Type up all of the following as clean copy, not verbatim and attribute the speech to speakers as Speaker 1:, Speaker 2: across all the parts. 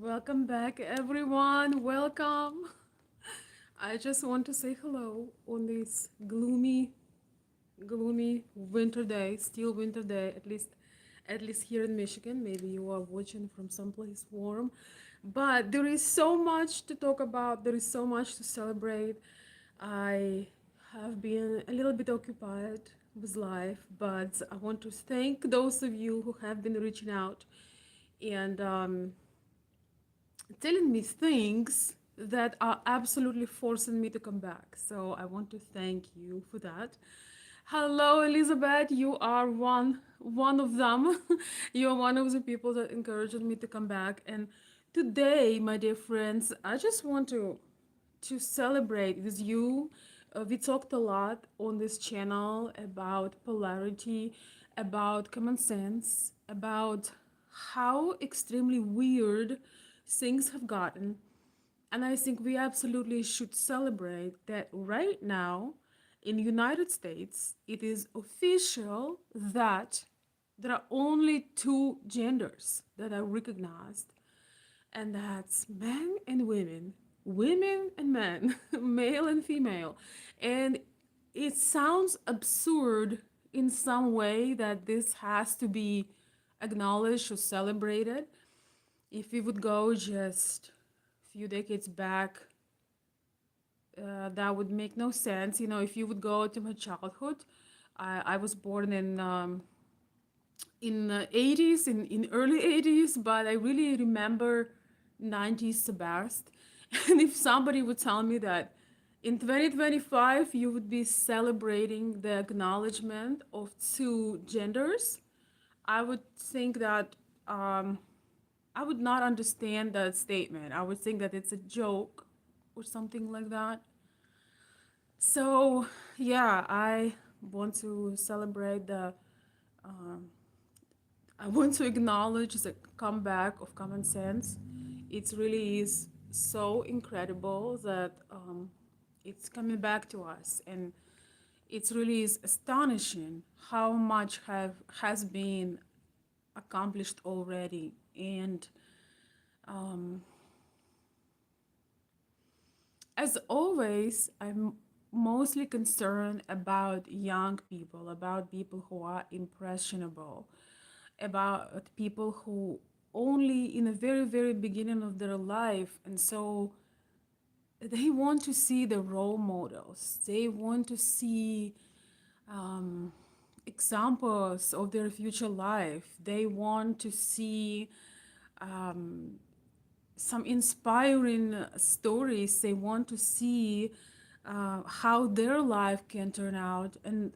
Speaker 1: Welcome back, everyone. Welcome. I just want to say hello on this gloomy winter day, still winter day, at least here in Michigan. Maybe you are watching from someplace warm, but there is so much to talk about. There is so much to celebrate. I have been a little bit occupied with life, but I want to thank those of you who have been reaching out and telling me things that are absolutely forcing me to come back. So I want to thank you for that. Hello, Elizabeth. You are one of them. You are one of the people that encouraged me to come back. And today, my dear friends, I just want to celebrate with you. We talked a lot on this channel about polarity, about common sense, about how extremely weird things have gotten. And I think we absolutely should celebrate that right now in the United States, it is official that there are only two genders that are recognized, and that's men and women, women and men, male and female. And it sounds absurd in some way that this has to be acknowledged or celebrated. If we would go just a few decades back, that would make no sense. You know, if you would go to my childhood, I was born in 80s, in early 80s, but I really remember 90s the best. And if somebody would tell me that in 2025 you would be celebrating the acknowledgement of two genders, I would think that I would not understand that statement. I would think that it's a joke or something like that. So, yeah, I want to celebrate the I want to acknowledge the comeback of common sense. It really is so incredible that it's coming back to us, and it really is astonishing how much have has been accomplished already. And as always, I'm mostly concerned about young people, about people who are impressionable, about people who only in the very, very beginning of their life. And so they want to see the role models, they want to see examples of their future life, they want to see some inspiring stories. They want to see how their life can turn out. And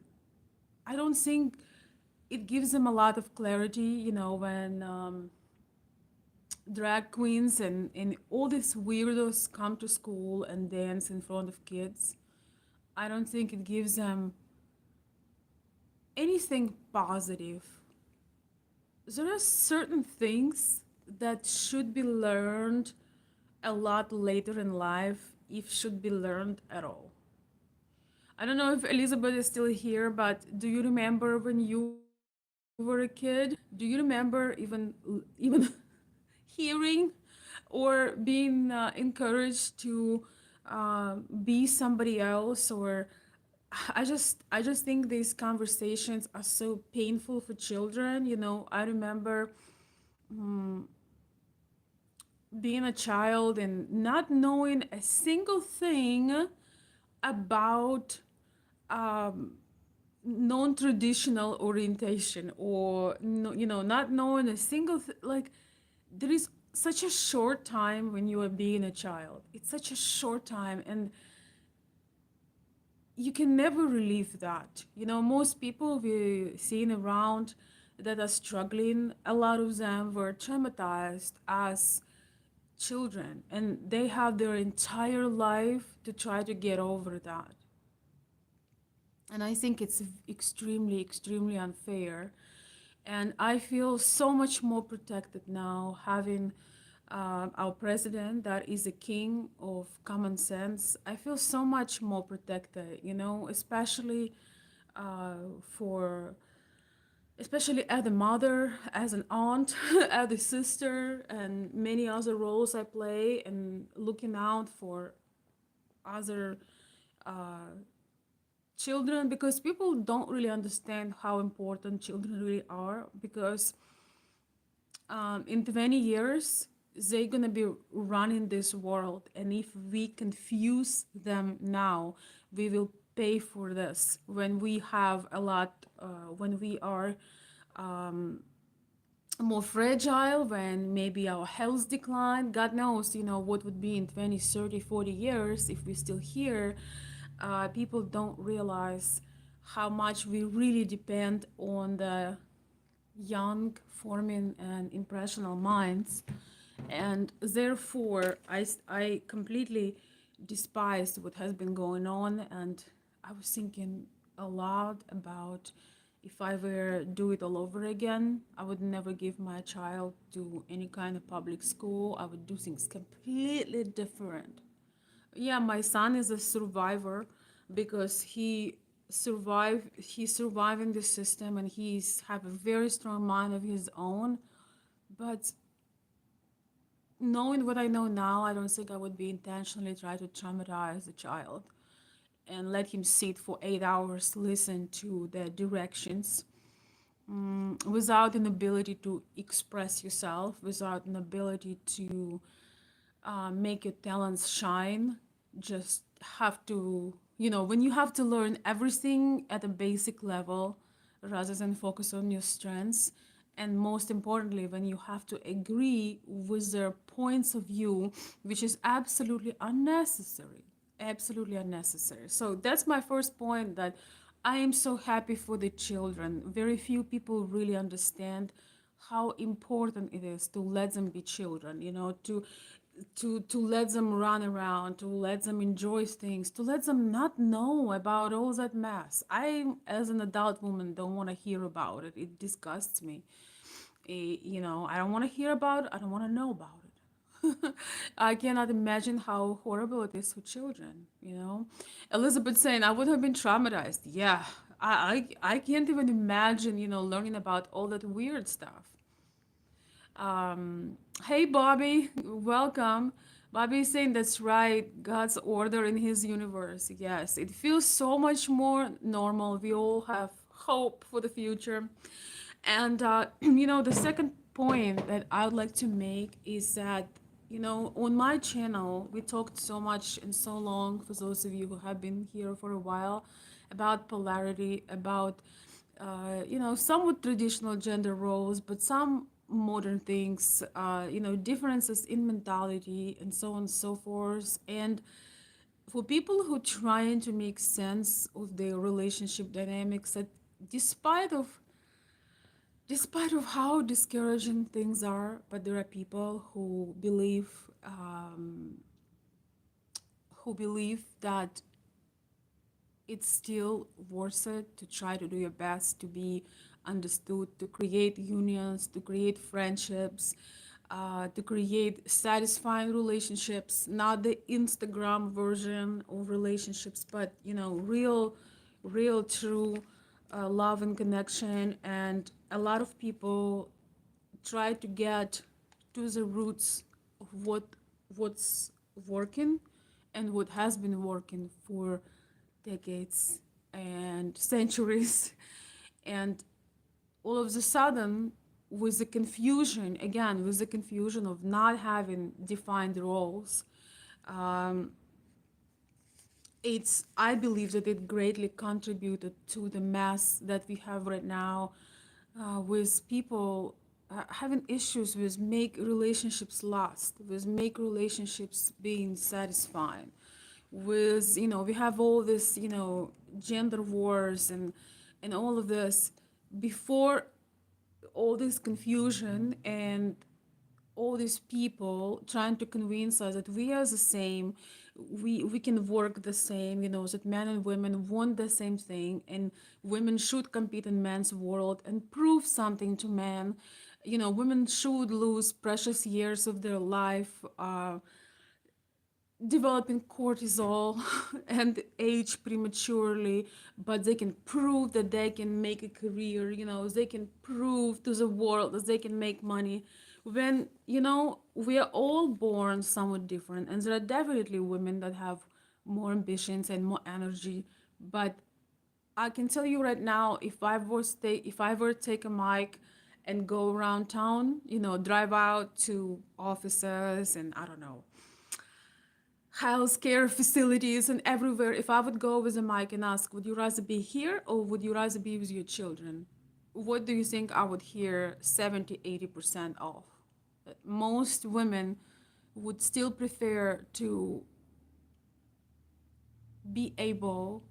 Speaker 1: I don't think it gives them a lot of clarity, you know, when drag queens and all these weirdos come to school and dance in front of kids. I don't think it gives them anything positive. There are certain things that should be learned a lot later in life, if should be learned at all. I don't know if Elizabeth is still here, but do you remember when you were a kid? Do you remember even hearing or being encouraged to be somebody else? Or I just think these conversations are so painful for children. You know, I remember being a child and not knowing a single thing about non-traditional orientation, or no, you know, not knowing a single like there is such a short time when you are being a child. It's such a short time, and you can never relieve that. You know, most people we seen around that are struggling, a lot of them were traumatized as children, and they have their entire life to try to get over that. And I think it's extremely, extremely unfair. And I feel so much more protected now having our president that is a king of common sense. I feel so much more protected, you know, especially for especially as a mother, as an aunt, as a sister, and many other roles I play, and looking out for other uh, children, because people don't really understand how important children really are, because in 20 years they're gonna be running this world, and if we confuse them now, we will pay for this when we have a lot, when we are more fragile, when maybe our health decline. God knows, what would be in 20, 30, 40 years if we're still here. People don't realize how much we really depend on the young, forming, and impressionable minds. And therefore, I completely despised what has been going on. And I was thinking a lot about, if I were do it all over again, I would never give my child to any kind of public school. I would do things completely different. Yeah, my son is a survivor because he's surviving the system, and he's have a very strong mind of his own. But knowing what I know now, I don't think I would be intentionally try to traumatize a child and let him sit for 8 hours, listen to the directions, without an ability to express yourself, without an ability to make your talents shine. Just have to, when you have to learn everything at a basic level rather than focus on your strengths. And most importantly, when you have to agree with their points of view, which is absolutely unnecessary. Absolutely unnecessary. So that's my first point, that I am so happy for the children. Very few people really understand how important it is to let them be children, to let them run around, to let them enjoy things, to let them not know about all that mess. I, as an adult woman, don't want to hear about it. It disgusts me. I don't want to hear about it. I don't want to know about it. I cannot imagine how horrible it is for children. Elizabeth saying, I would have been traumatized. Yeah, I can't even imagine, learning about all that weird stuff. Hey, Bobby, welcome. Bobby is saying that's right, God's order in his universe. Yes, it feels so much more normal. We all have hope for the future. And, the second point that I would like to make is that, on my channel, we talked so much and so long, for those of you who have been here for a while, about polarity, about somewhat traditional gender roles, but some modern things, differences in mentality, and so on and so forth. And for people who trying to make sense of their relationship dynamics, that despite of despite of how discouraging things are, but there are people who believe that it's still worth it to try to do your best to be understood, to create unions, to create friendships, to create satisfying relationships, not the Instagram version of relationships, but real, true love and connection. And a lot of people try to get to the roots of what's working and what has been working for decades and centuries. And all of a sudden, with the confusion of not having defined roles, um, I believe that it greatly contributed to the mess that we have right now, with people having issues with make relationships last, with make relationships being satisfying, with we have all this gender wars and all of this. Before all this confusion and all these people trying to convince us that we are the same, we can work the same, that men and women want the same thing, and women should compete in men's world and prove something to men. Women should lose precious years of their life, developing cortisol and age prematurely, but they can prove that they can make a career, they can prove to the world that they can make money. When, we are all born somewhat different, and there are definitely women that have more ambitions and more energy. But I can tell you right now, if I were to take a mic and go around town, drive out to offices and I don't know, healthcare facilities and everywhere, if I would go with a mic and ask, would you rather be here or would you rather be with your children? What do you think I would hear 70, 80% of? Most women would still prefer to be able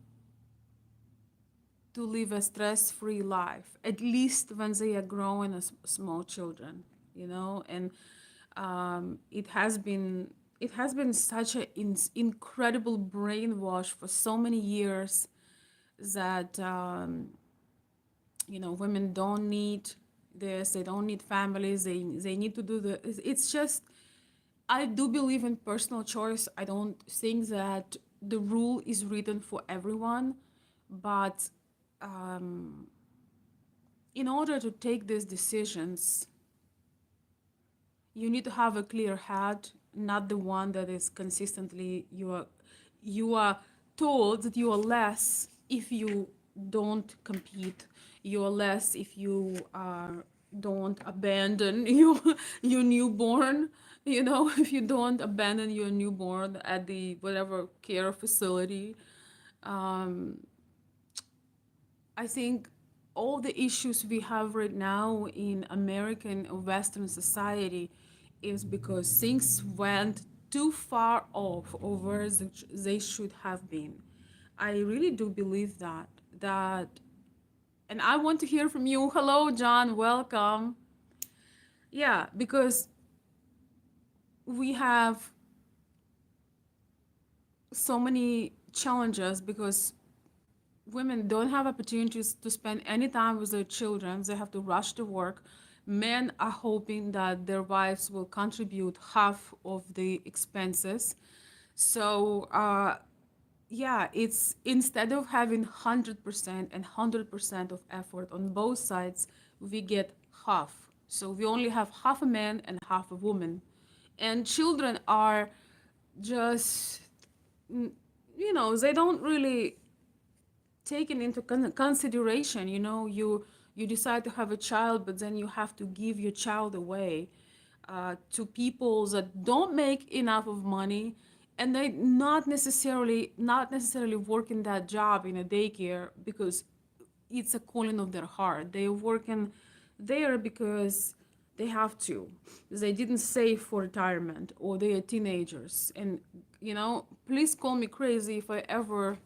Speaker 1: to live a stress-free life, at least when they are growing as small children, and it has been such an incredible brainwash for so many years that women don't need this, they don't need families, they need to do the. It's just, I do believe in personal choice. I don't think that the rule is written for everyone, but in order to take these decisions, you need to have a clear head, not the one that is consistently you are told that you are less if you don't compete. You are less if you don't abandon your newborn. If you don't abandon your newborn at the whatever care facility. Um, I think all the issues we have right now in American or Western society is because things went too far off of where they should have been. I really do believe that, and I want to hear from you. Hello, John. Welcome. Yeah, because we have so many challenges because women don't have opportunities to spend any time with their children. They have to rush to work. Men are hoping that their wives will contribute half of the expenses. So, yeah, it's instead of having 100% and 100% of effort on both sides, we get half. So we only have half a man and half a woman. And children are just, they don't really taken into consideration. You decide to have a child, but then you have to give your child away to people that don't make enough of money, and they not necessarily working that job in a daycare because it's a calling of their heart. They're working there because they have to. They didn't save for retirement, or they are teenagers. And please call me crazy if I ever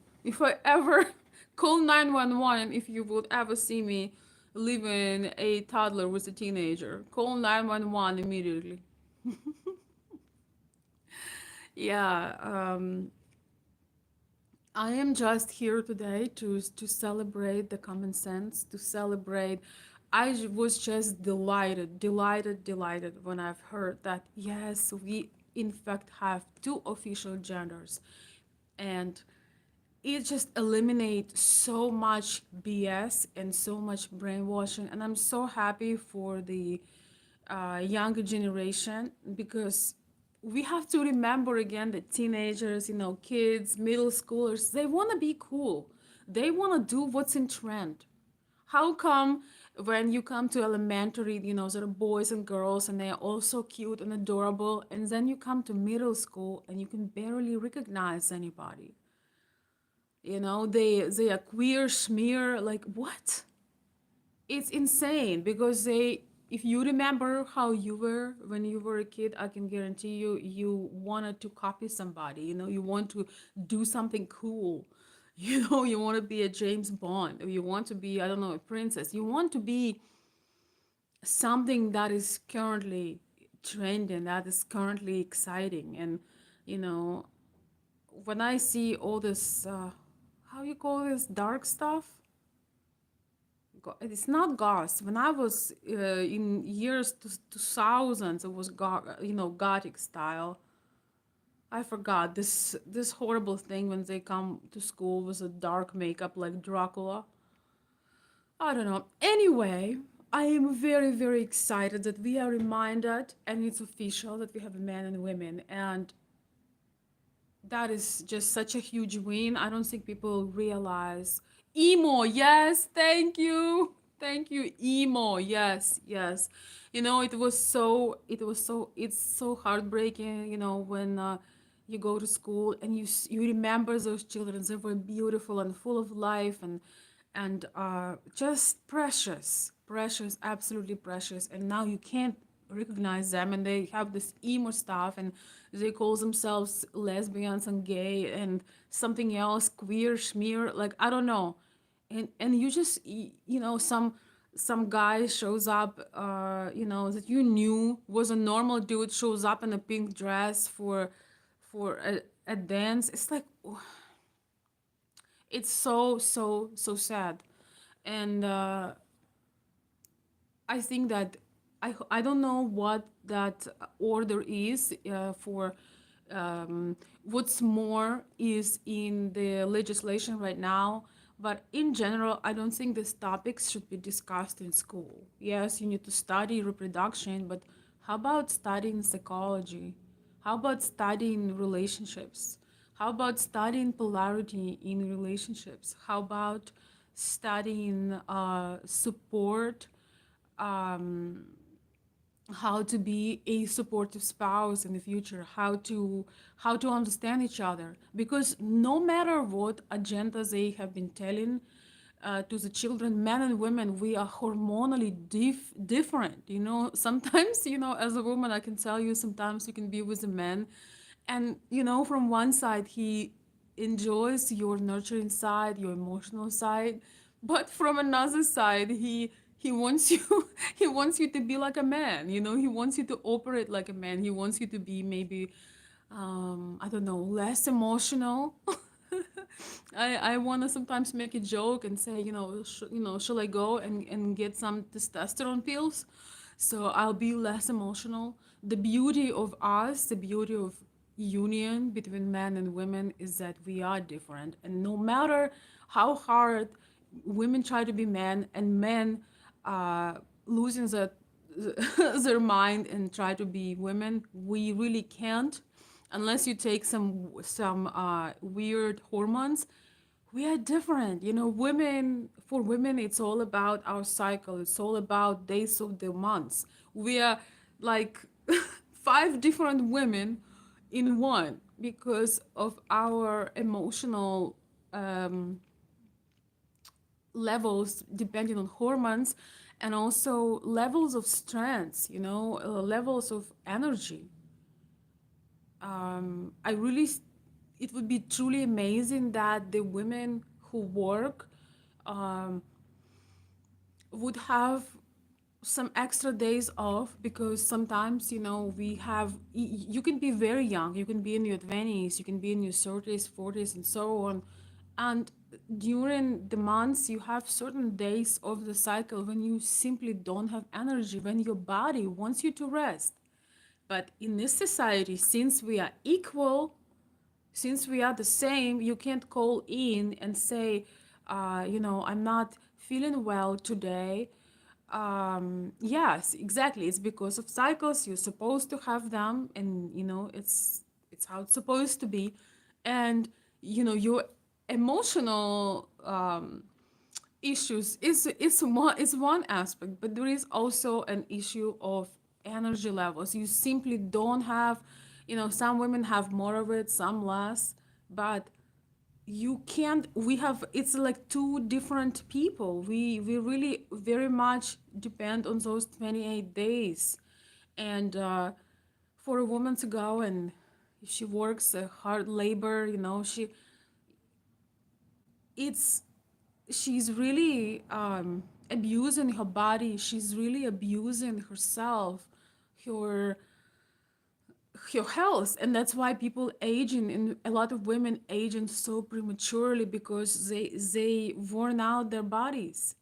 Speaker 1: call 911 if you would ever see me leaving a toddler with a teenager. Call 911 immediately. Yeah, I am just here today to celebrate the common sense, to celebrate. Was just delighted when I've heard that yes, we in fact have two official genders, and it just eliminates so much BS and so much brainwashing. And I'm so happy for the younger generation because we have to remember again that teenagers, kids, middle schoolers, they want to be cool. They want to do what's in trend. How come when you come to elementary, there are boys and girls and they are all so cute and adorable, and then you come to middle school and you can barely recognize anybody? They are queer smear, like what? It's insane because if you remember how you were when you were a kid, I can guarantee you wanted to copy somebody. You want to do something cool. You want to be a James Bond, or you want to be, I don't know, a princess. You want to be something that is currently trending, that is currently exciting. And you know when I see all this, how you call this, dark stuff, it's not goth. When I was in years 2000s, it was gothic style. I forgot this horrible thing when they come to school with a dark makeup like Dracula. I don't know. Anyway, I am very, very excited that we are reminded and it's official that we have men and women. And that is just such a huge win. I don't think people realize. Emo, yes, thank you. Thank you, emo. Yes, yes. It's so heartbreaking, when you go to school and you remember those children. They were beautiful and full of life and just precious, precious, absolutely precious. And now you can't recognize them, and they have this emo stuff, and they call themselves lesbians and gay and something else, queer, schmear, like I don't know. And you just some guy shows up, that you knew was a normal dude, shows up in a pink dress for a dance. It's like, it's so so so sad. And I think that I don't know what that order is for what's more is in the legislation right now. But in general, I don't think these topics should be discussed in school. Yes, you need to study reproduction, but how about studying psychology? How about studying relationships? How about studying polarity in relationships? How about studying support, um, how to be a supportive spouse in the future, how to understand each other? Because no matter what agenda they have been telling to the children, men and women, we are hormonally different. Sometimes, as a woman, I can tell you, sometimes you can be with a man, and from one side he enjoys your nurturing side, your emotional side, but from another side he wants you he wants you to be like a man. He wants you to operate like a man. He wants you to be maybe, I don't know, less emotional. I want to sometimes make a joke and say, shall I go and get some testosterone pills so I'll be less emotional? The beauty of us, the beauty of union between men and women is that we are different. And no matter how hard women try to be men and men losing their mind and try to be women, we really can't unless you take some weird hormones. We are different. For women it's all about our cycle. It's all about days of the months. We are like five different women in one because of our emotional levels depending on hormones, and also levels of strength, levels of energy. I really, it would be truly amazing that the women who work um, would have some extra days off, because sometimes we have you can be very young, you can be in your 20s, you can be in your 30s, 40s, and so on. And during the months you have certain days of the cycle when you simply don't have energy, when your body wants you to rest. But in this society, since we are equal, since we are the same, you can't call in and say, I'm not feeling well today. Yes, exactly. It's because of cycles. You're supposed to have them, and it's how it's supposed to be. And your emotional issues is one aspect, but there is also an issue of energy levels. You simply don't have, some women have more of it, some less, but you can't we have it's like two different people. We really very much depend on those 28 days. And for a woman to go and if she works a hard labor, it's she's really abusing her body. She's really abusing herself, her her health. And that's why people aging, and a lot of women aging so prematurely, because they worn out their bodies.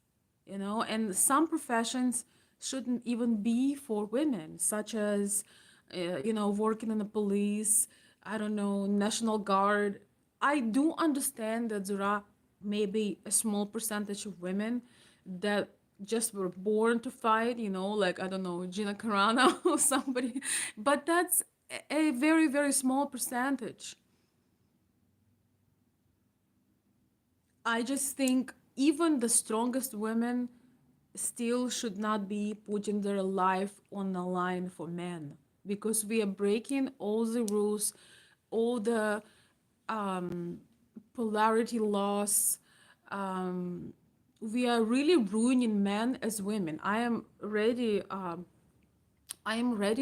Speaker 1: And some professions shouldn't even be for women, such as working in the police, I don't know, National Guard. I do understand that there are maybe a small percentage of women that just were born to fight, like, I don't know, Gina Carano or somebody, but that's a very, very small percentage. I just think even the strongest women still should not be putting their life on the line for men, because we are breaking all the rules, all the um, polarity laws. Um, we are really ruining men as women. I am ready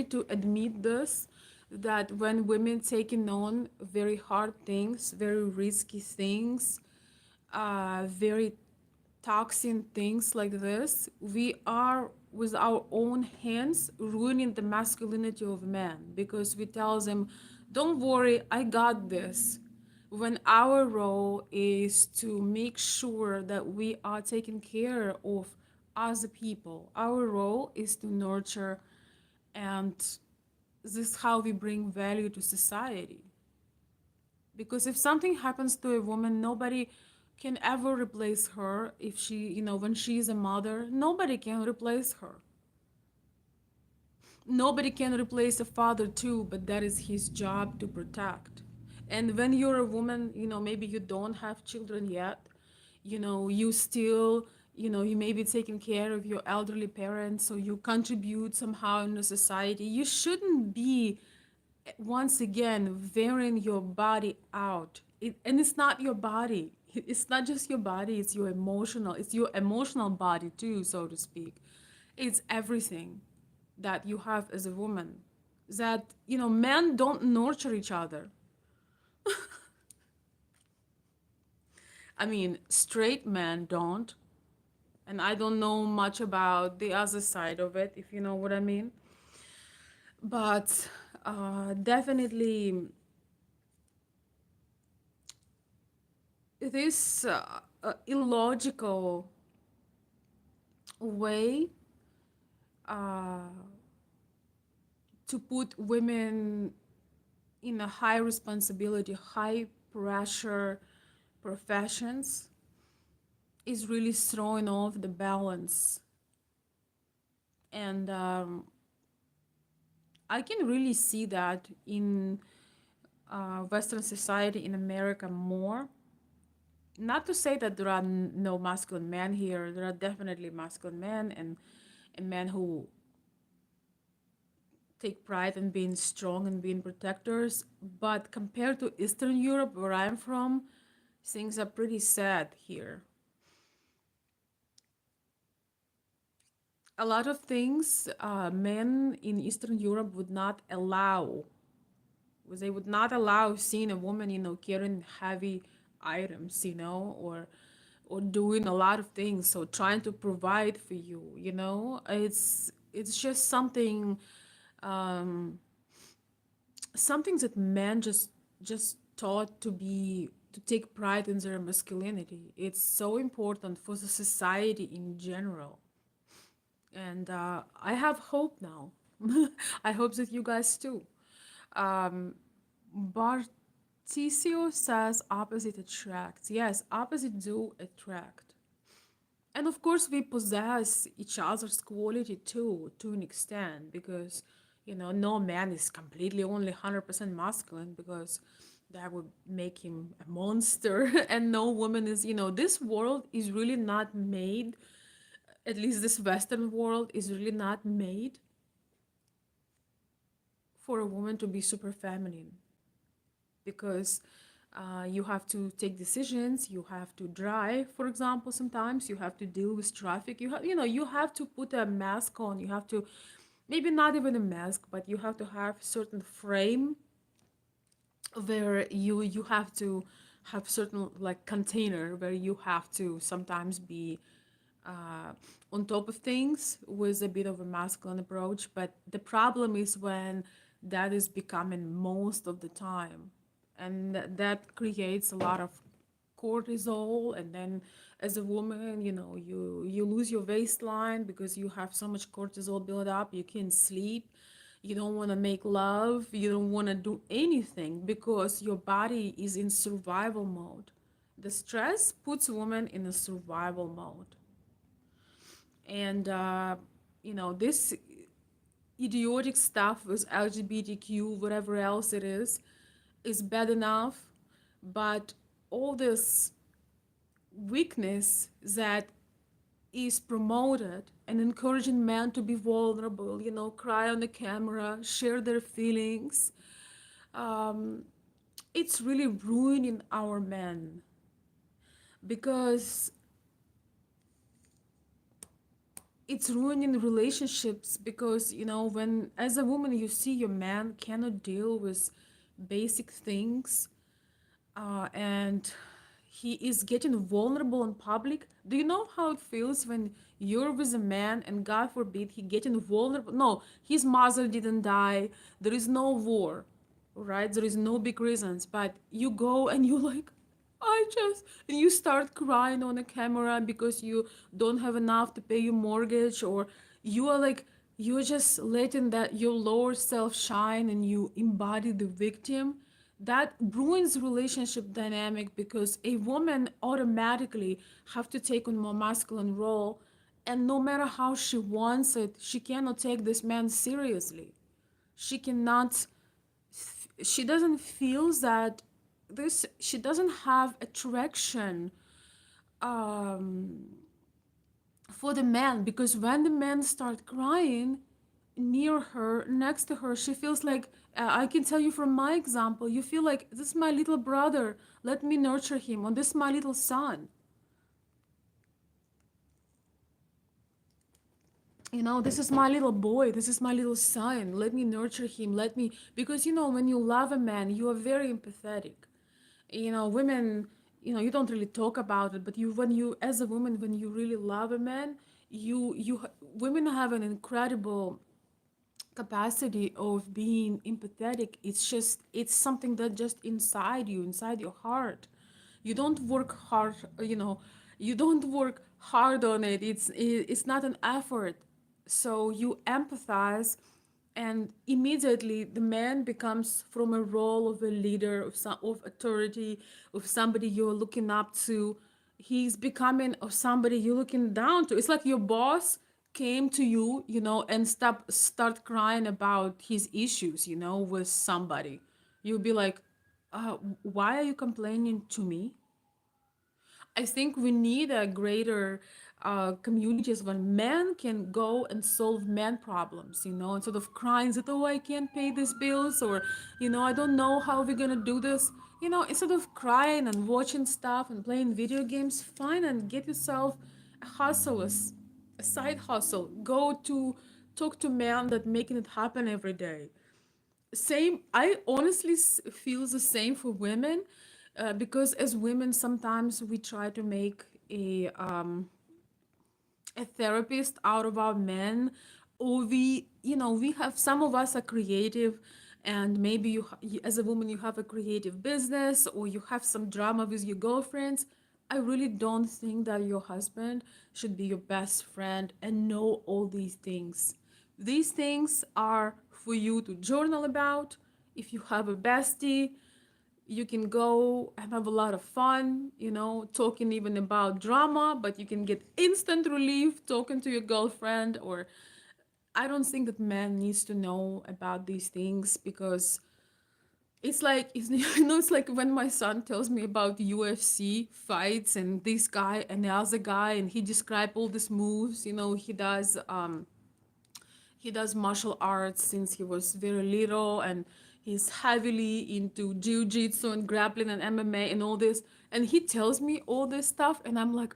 Speaker 1: to admit this, that when women taking on very hard things, very risky things, very toxin things like this, we are with our own hands ruining the masculinity of men, because we tell them, don't worry, I got this, when our role is to make sure that we are taking care of other people. Our role is to nurture, and this is how we bring value to society. Because if something happens to a woman, nobody can ever replace her. If she, when she's a mother, nobody can replace her. Nobody can replace a father too, but that is his job to protect. And when you're a woman, maybe you don't have children yet, you still, you may be taking care of your elderly parents, so you contribute somehow in the society. You shouldn't be, once again, wearing your body out. And it's not your body. It's not just your body, it's your emotional body too, so to speak. It's everything that you have as a woman. That, men don't nurture each other. I mean, straight men don't. And I don't know much about the other side of it, if you know what I mean. But definitely, this illogical way uh, to put women in a high responsibility, high pressure professions is really throwing off the balance. And I can really see that in Western society, in America, more. Not to say that there are no masculine men here. There are definitely masculine men, and men who take pride in being strong and being protectors. But compared to Eastern Europe, where I'm from, things are pretty sad here. A lot of things men in Eastern Europe would not allow. They would not allow seeing a woman, carrying heavy items, or doing a lot of things. So trying to provide for you, it's just um, something that men just taught to take pride in their masculinity. It's so important for the society in general. And I have hope now. I hope that you guys too. Um, Barticio says opposite attracts. Yes, opposite do attract. And of course, we possess each other's quality too, to an extent, because, no man is completely only 100% masculine, because that would make him a monster. And no woman is, this world is really not made, at least this Western world is really not made for a woman to be super feminine, because you have to take decisions, you have to drive, for example. Sometimes you have to deal with traffic, you have to put a mask on, you have to, maybe not even a mask, but you have to have certain frame where you have to have certain, like, container where you have to sometimes be uh, on top of things with a bit of a masculine approach. But the problem is when that is becoming most of the time, and that creates a lot of cortisol. And then as a woman, you lose your waistline because you have so much cortisol built up, you can't sleep, You don't want to make love, you don't want to do anything because your body is in survival mode. The stress puts women in a survival mode. And, this idiotic stuff with LGBTQ, whatever else it is bad enough. But all this weakness that is promoted and encouraging men to be vulnerable, cry on the camera, share their feelings, um, it's really ruining our men because it's ruining relationships because when as a woman you see your man cannot deal with basic things, and he is getting vulnerable in public. Do you know how it feels when you're with a man and God forbid he getting vulnerable? No, his mother didn't die. There is no war, right? There is no big reasons, but you go and you like, and you start crying on the camera because you don't have enough to pay your mortgage, or you are like, you're just letting that your lower self shine and you embody the victim. That ruins relationship dynamic because a woman automatically have to take on more masculine role, and no matter how she wants it, she cannot take this man seriously. She cannot, she doesn't feel that this, she doesn't have attraction um, for the man, because when the men start crying near her, next to her, she feels like, I can tell you from my example, you feel like this is my little brother, let me nurture him, or this is my little son, this is my little boy, this is my little son, let me nurture him, let me, because when you love a man you are very empathetic. Women, you don't really talk about it, but you, when you, as a woman, when you really love a man, women have an incredible capacity of being empathetic. It's just, it's something that just inside you, inside your heart. You don't work hard, you don't work hard on it. It's not an effort. So you empathize, and immediately the man becomes from a role of a leader, of some of authority, of somebody you're looking up to. He's becoming of somebody you're looking down to. It's like your boss came to you, and start crying about his issues, with somebody. You'll be like, why are you complaining to me? I think we need a greater communities where men can go and solve men problems, instead of crying that, oh, I can't pay these bills, or, I don't know how we're gonna do this. Instead of crying and watching stuff and playing video games, fine, and get yourself a hustle, a side hustle. Go to talk to men that making it happen every day. Same, I honestly feel the same for women, because as women sometimes we try to make a therapist out of our men, or we have, some of us are creative, and maybe as a woman you have a creative business, or you have some drama with your girlfriends. I really don't think that your husband should be your best friend and know all these things. These things are for you to journal about. If you have a bestie, you can go and have a lot of fun, talking even about drama, but you can get instant relief talking to your girlfriend. Or I don't think that man needs to know about these things, because it's like, it's like when my son tells me about UFC fights and this guy and the other guy, and he described all these moves, he does martial arts since he was very little, and he's heavily into jiu-jitsu and grappling and MMA and all this. And he tells me all this stuff, and I'm like,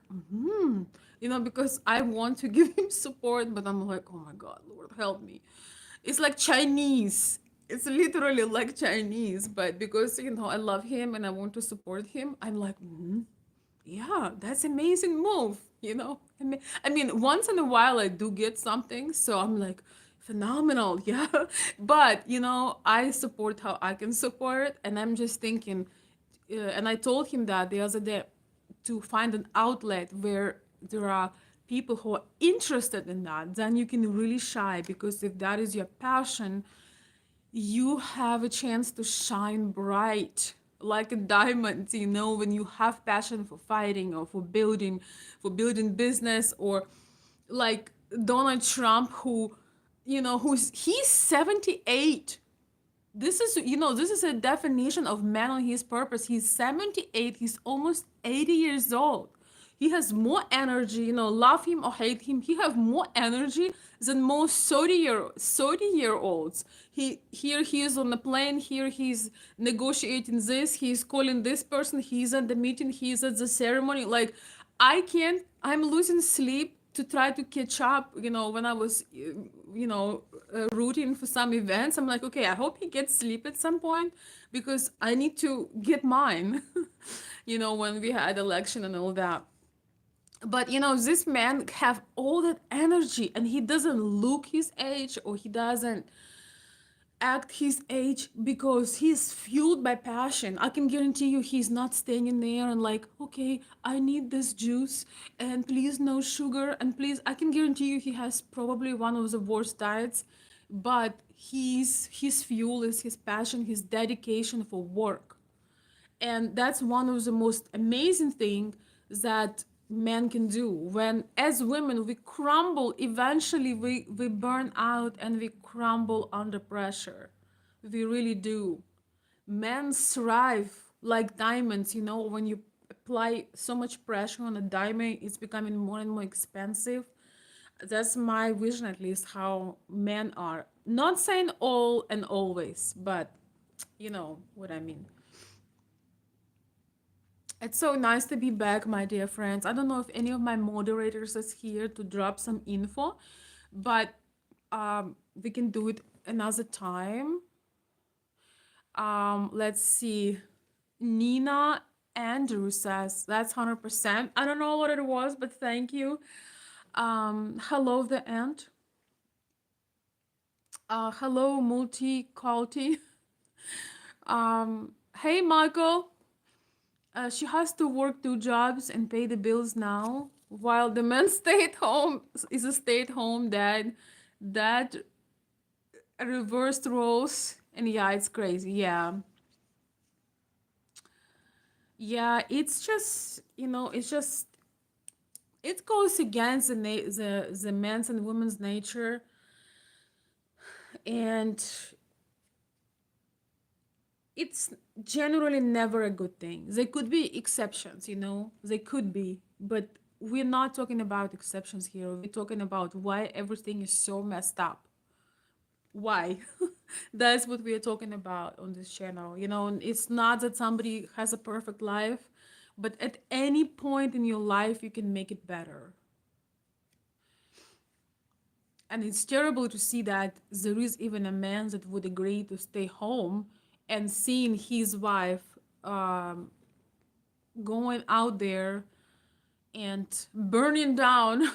Speaker 1: because I want to give him support, but I'm like, oh my God, Lord, help me. It's like Chinese. It's literally like Chinese, but because I love him and I want to support him, I'm like, yeah, that's amazing move, I mean, once in a while I do get something, so I'm like, phenomenal, yeah. But I support how I can support, and I'm just thinking, and I told him that the other day, to find an outlet where there are people who are interested in that, then you can really shine, because if that is your passion, you have a chance to shine bright like a diamond, when you have passion for fighting or for building business, or like Donald Trump, who he's 78. This is a definition of man on his purpose. He's 78. He's almost 80 years old. He has more energy, love him or hate him. He have more energy than most 30 year olds. He is on the plane. Here he's negotiating this. He's calling this person. He's at the meeting. He's at the ceremony. Like, I can't. I'm losing sleep to try to catch up. When I was, rooting for some events, I'm like, okay, I hope he gets sleep at some point, because I need to get mine. When we had election and all that. But this man have all that energy, and he doesn't look his age, or he doesn't act his age, because he's fueled by passion. I can guarantee you he's not staying in there and like, okay, I need this juice and please no sugar and please. I can guarantee you he has probably one of the worst diets, but his fuel is his passion, his dedication for work. And that's one of the most amazing thing that men can do. When as women we crumble, eventually we burn out and we crumble under pressure. We really do. Men thrive like diamonds. When you apply so much pressure on a diamond, it's becoming more and more expensive. That's my vision, at least, how men are. Not saying all and always, but you know what I mean. It's so nice to be back, my dear friends. I don't know if any of my moderators is here to drop some info, but we can do it another time. Let's see. Nina Andrew says that's 100%. I don't know what it was, but thank you. Hello, the ant. Hello, multi culti. Hey, Michael. She has to work 2 jobs and pay the bills now, while the man stay at home is a stay-at-home dad. That reversed roles, and yeah, it's crazy. Yeah, it's just it goes against the men's and women's nature, and it's generally never a good thing. There could be exceptions, they could be, but we're not talking about exceptions here. We're talking about why everything is so messed up. Why? That's what we are talking about on this channel. It's not that somebody has a perfect life, but at any point in your life, you can make it better. And it's terrible to see that there is even a man that would agree to stay home and seeing his wife going out there and burning down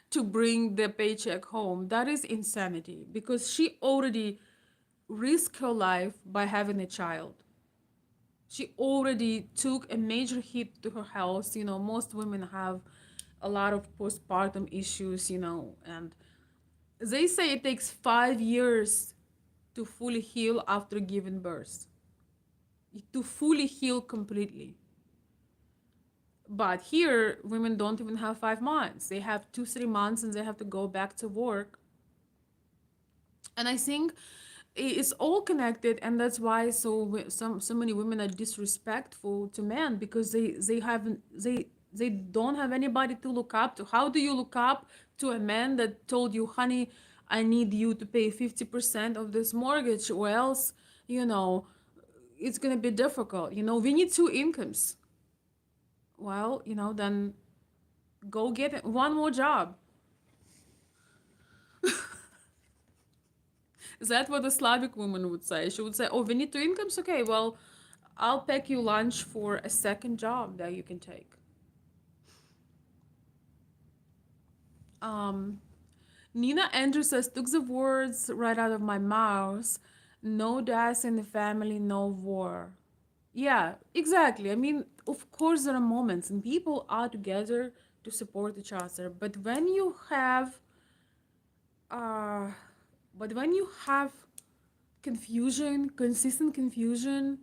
Speaker 1: to bring the paycheck home. That is insanity, because she already risked her life by having a child. She already took a major hit to her health. Most women have a lot of postpartum issues, and they say it takes 5 years to fully heal after giving birth, to fully heal completely. But here, women don't even have 5 months. They have 2, 3 months and they have to go back to work. And I think it's all connected, and that's why so many women are disrespectful to men, because they haven't they don't have anybody to look up to. How do you look up to a man that told you, honey, I need you to pay 50% of this mortgage, or else it's gonna be difficult. We need 2 incomes. Well, then go get one more job. Is that what a Slavic woman would say? She would say, oh, we need 2 incomes? Okay, well, I'll pack you lunch for a second job that you can take. Nina Andrews says, took the words right out of my mouth. No deaths in the family, no war. Yeah, exactly. I mean, of course, there are moments, and people are together to support each other. Uh, but when you have confusion, consistent confusion,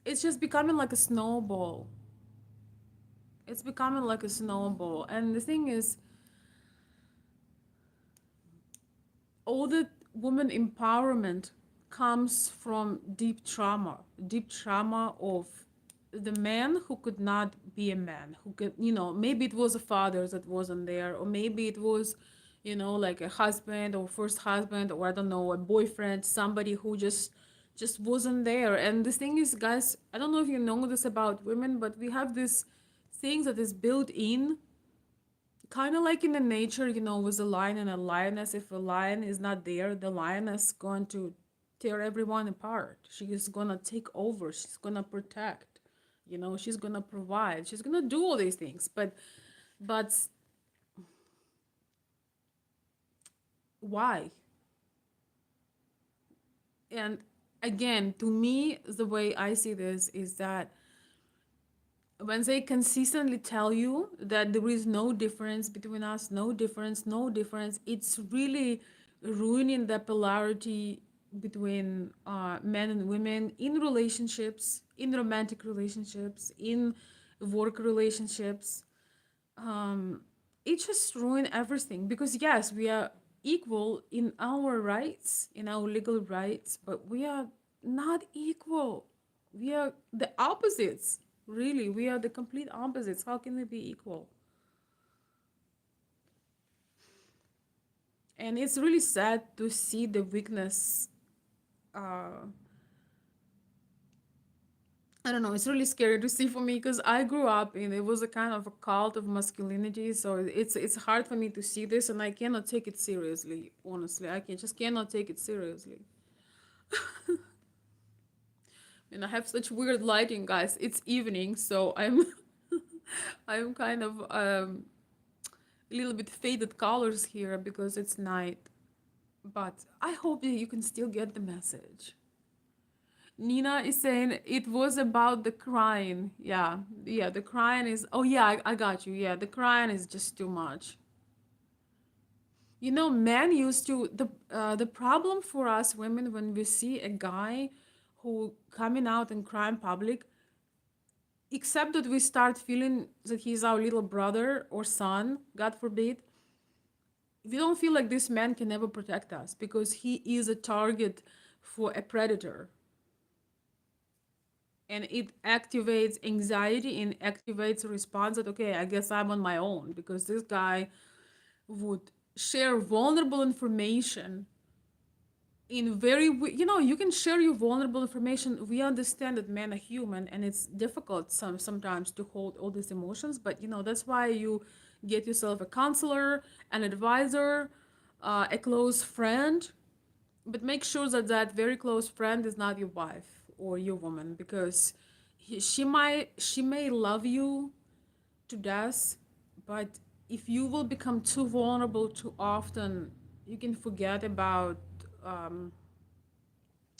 Speaker 1: it's just becoming like a snowball. It's becoming like a snowball. And the thing is, all the woman empowerment comes from deep trauma of the man who could not be a man, who could, maybe it was a father that wasn't there, or maybe it was, like a husband or first husband, or I don't know, a boyfriend, somebody who just wasn't there. And the thing is, guys, I don't know if you know this about women, but we have this thing that is built in, kind of like in the nature, with a lion and a lioness. If a lion is not there, the lioness going to tear everyone apart. She is gonna take over. She's gonna protect. She's gonna provide. She's gonna do all these things. But why? And again, to me, the way I see this is that when they consistently tell you that there is no difference between us, no difference, no difference, it's really ruining the polarity between men and women in relationships, in romantic relationships, in work relationships. um, it just ruined everything, because yes, we are equal in our rights, in our legal rights, but we are not equal. We are the opposites. Really, we are the complete opposites. How can we be equal? And it's really sad to see the weakness. uh, I don't know. It's really scary to see for me, because I grew up in, it was a kind of a cult of masculinity. So it's hard for me to see this, and I cannot take it seriously. Honestly, I can just cannot take it seriously. And I have such weird lighting, guys. It's evening, so I'm I'm kind of a little bit faded colors here because it's night. But I hope that you can still get the message. Nina is saying it was about the crying. Yeah, yeah, the crying is. Oh yeah, I got you. Yeah, the crying is just too much. Men used to the problem for us women when we see a guy who coming out and cry in public, except that we start feeling that he's our little brother or son, God forbid. We don't feel like this man can never protect us because he is a target for a predator, and it activates anxiety and activates a response that, okay, I guess I'm on my own, because this guy would share vulnerable information in very, you can share your vulnerable information. We understand that men are human, and it's difficult sometimes to hold all these emotions, but that's why you get yourself a counselor, an advisor, a close friend. But make sure that that very close friend is not your wife or your woman, because she may love you to death, but if you will become too vulnerable too often, you can forget about um,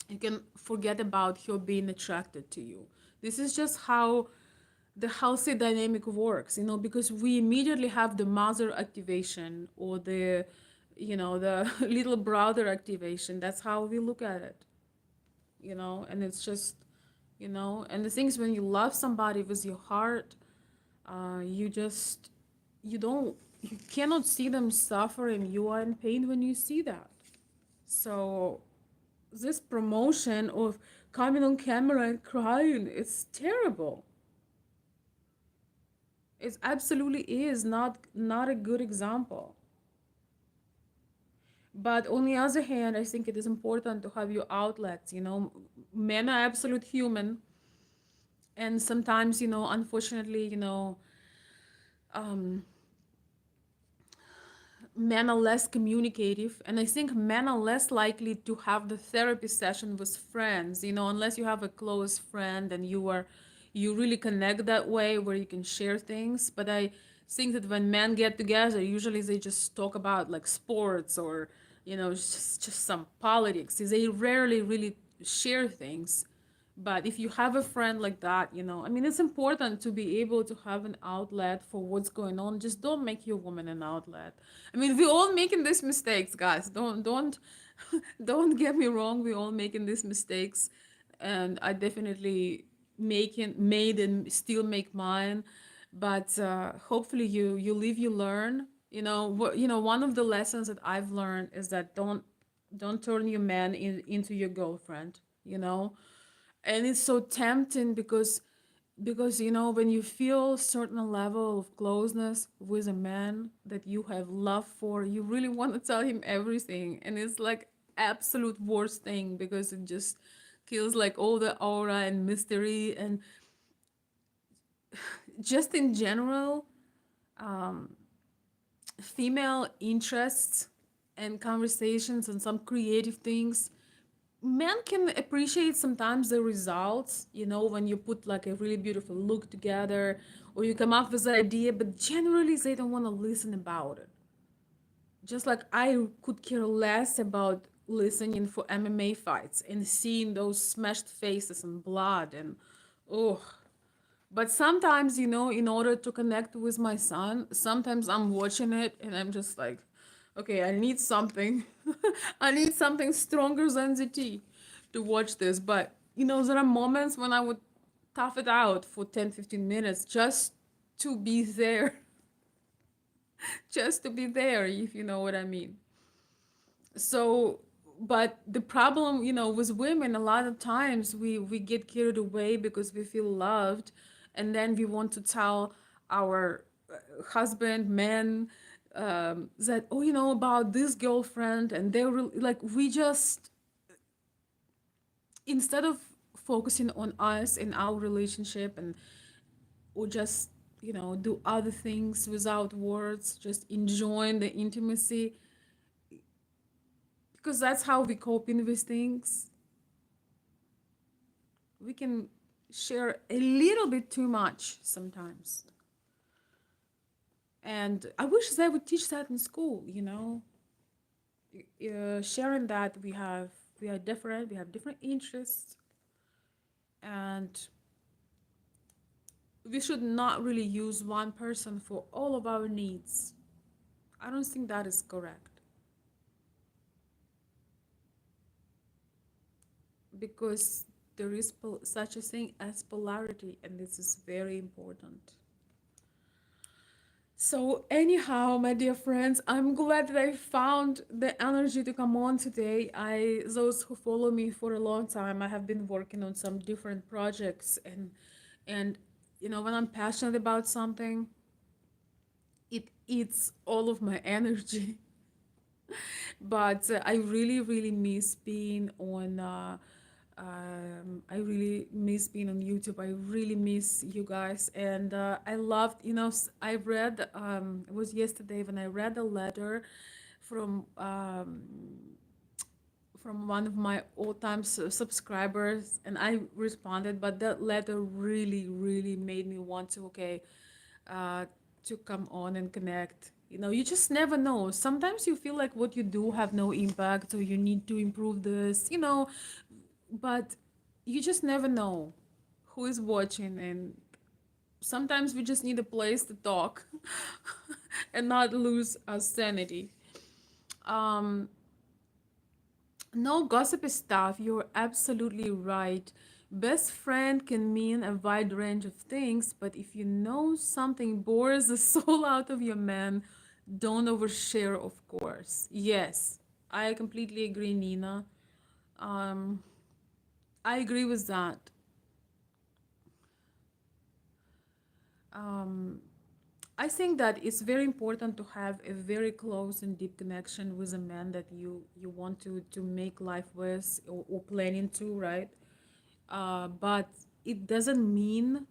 Speaker 1: you can forget about her being attracted to you. This is just how the healthy dynamic works, because we immediately have the mother activation, or the little brother activation. That's how we look at it, and it's just, and the things, when you love somebody with your heart, you just, you cannot see them suffering. You are in pain when you see that. So this promotion of coming on camera and crying, it's terrible. It absolutely is not a good example. But on the other hand, I think it is important to have your outlets. Men are absolute human, and sometimes, unfortunately, um, men are less communicative, and I think men are less likely to have the therapy session with friends, unless you have a close friend and you really connect that way where you can share things. But I think that when men get together, usually they just talk about like sports, or just some politics. They rarely really share things, But if you have a friend like that, I mean, it's important to be able to have an outlet for what's going on. Just don't make your woman an outlet. I mean, we're all making these mistakes, guys. Don't don't get me wrong. We're all making these mistakes, and I definitely made and still make mine. But hopefully, you live, you learn. One of the lessons that I've learned is that don't turn your man into your girlfriend. And it's so tempting because when you feel certain level of closeness with a man that you have love for, you really want to tell him everything, and it's like absolute worst thing because it just kills like all the aura and mystery and just in general female interests and conversations and some creative things. Men can appreciate sometimes the results, when you put like a really beautiful look together or you come up with an idea, but generally they don't want to listen about it. Just like I could care less about listening for MMA fights and seeing those smashed faces and blood and oh. But sometimes, in order to connect with my son, sometimes I'm watching it and I'm just like, okay, I need something. I need something stronger than the tea to watch this. But, there are moments when I would tough it out for 10, 15 minutes just to be there. Just to be there, if you know what I mean. So, but the problem, with women, a lot of times we get carried away because we feel loved, and then we want to tell our husband, men, that, oh, about this girlfriend, and they're like, we just, instead of focusing on us and our relationship, and or just do other things without words, just enjoying the intimacy, because that's how we coping with things. We can share a little bit too much sometimes. And I wish they would teach that in school, sharing that we are different, we have different interests, and we should not really use one person for all of our needs. I don't think that is correct because there is such a thing as polarity, and this is very important. So, anyhow, my dear friends, I'm glad that I found the energy to come on today. Those who follow me for a long time, I have been working on some different projects, and when I'm passionate about something, it eats all of my energy. But I really, really miss being on. I really miss being on YouTube. I really miss you guys, and I loved. I read. It was yesterday when I read a letter from one of my all-time subscribers, and I responded. But that letter really, really made me want to uh, to come on and connect. You just never know. Sometimes you feel like what you do have no impact, or you need to improve this. But you just never know who is watching, and sometimes we just need a place to talk and not lose our sanity. um no gossipy stuff. You're absolutely right. Best friend can mean a wide range of things, but if you know something bores the soul out of your man, don't overshare, of course. Yes, I completely agree, Nina. um I agree with that. um I think that it's very important to have a very close and deep connection with a man that you want to make life with, or planning to, right? But it doesn't mean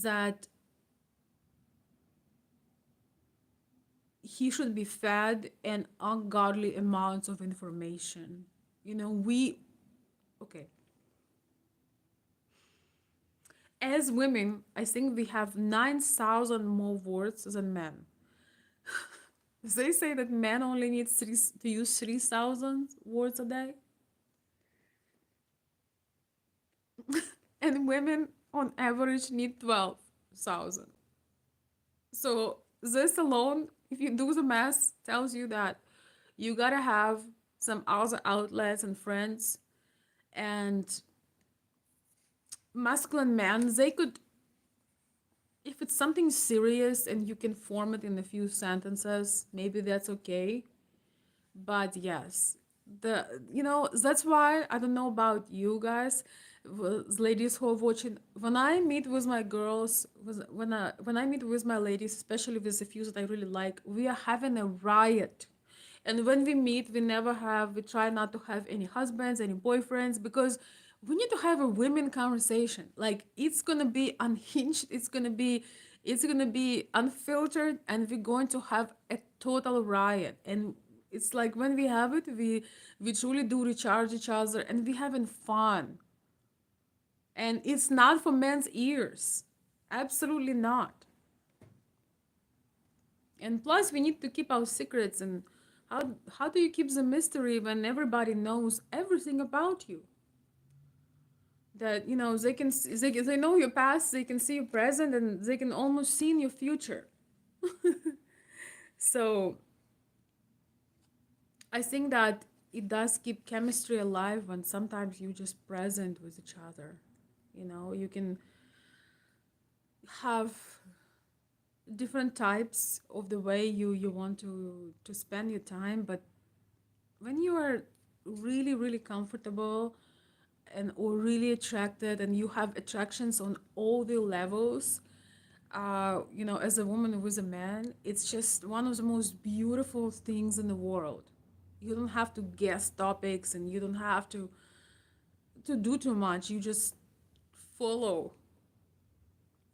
Speaker 1: that he should be fed an ungodly amounts of information. We okay. As women, I think we have 9,000 more words than men. They say that men only need to use 3,000 words a day. and women on average need 12,000. So this alone, if you do the math, tells you that you gotta have some other outlets and friends. And masculine men, they could, if it's something serious and you can form it in a few sentences, maybe that's okay. But yes, that's why I don't know about you guys, ladies who are watching. When I meet with my girls, when I meet with my ladies, especially with the few that I really like, we are having a riot. And when we meet, we try not to have any husbands, any boyfriends, because we need to have a women conversation. Like it's gonna be unhinged. It's gonna be unfiltered, and we're going to have a total riot. And it's like when we have it, we truly do recharge each other, and we having fun. And it's not for men's ears, absolutely not. And plus, we need to keep our secrets. And how do you keep the mystery when everybody knows everything about you? That they can they know your past, they can see your present, and they can almost see in your future. So I think that it does keep chemistry alive when sometimes you just present with each other. You can have different types of the way you want to spend your time, but when you are really really comfortable and or really attracted, and you have attractions on all the levels, as a woman with a man, it's just one of the most beautiful things in the world. You don't have to guess topics, and you don't have to do too much. You just follow.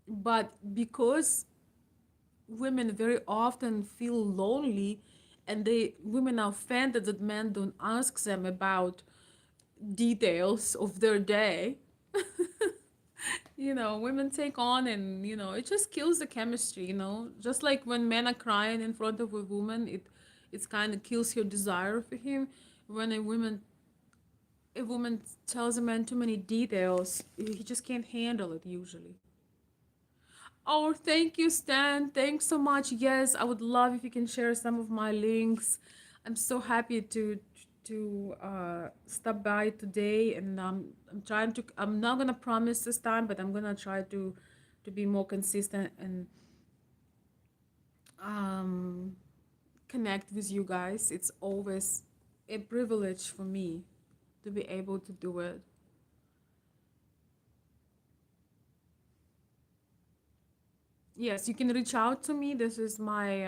Speaker 1: But because women very often feel lonely, and women are offended that men don't ask them about details of their day, women take on, and it just kills the chemistry. Just like when men are crying in front of a woman, it's kind of kills your desire for him. When a woman tells a man too many details, he just can't handle it usually. Oh, thank you, Stan. Thanks so much. Yes, I would love if you can share some of my links. I'm so happy to stop by today, and I'm trying to. I'm not gonna promise this time, but I'm gonna try to be more consistent and um, connect with you guys. It's always a privilege for me to be able to do it. Yes, you can reach out to me. This is my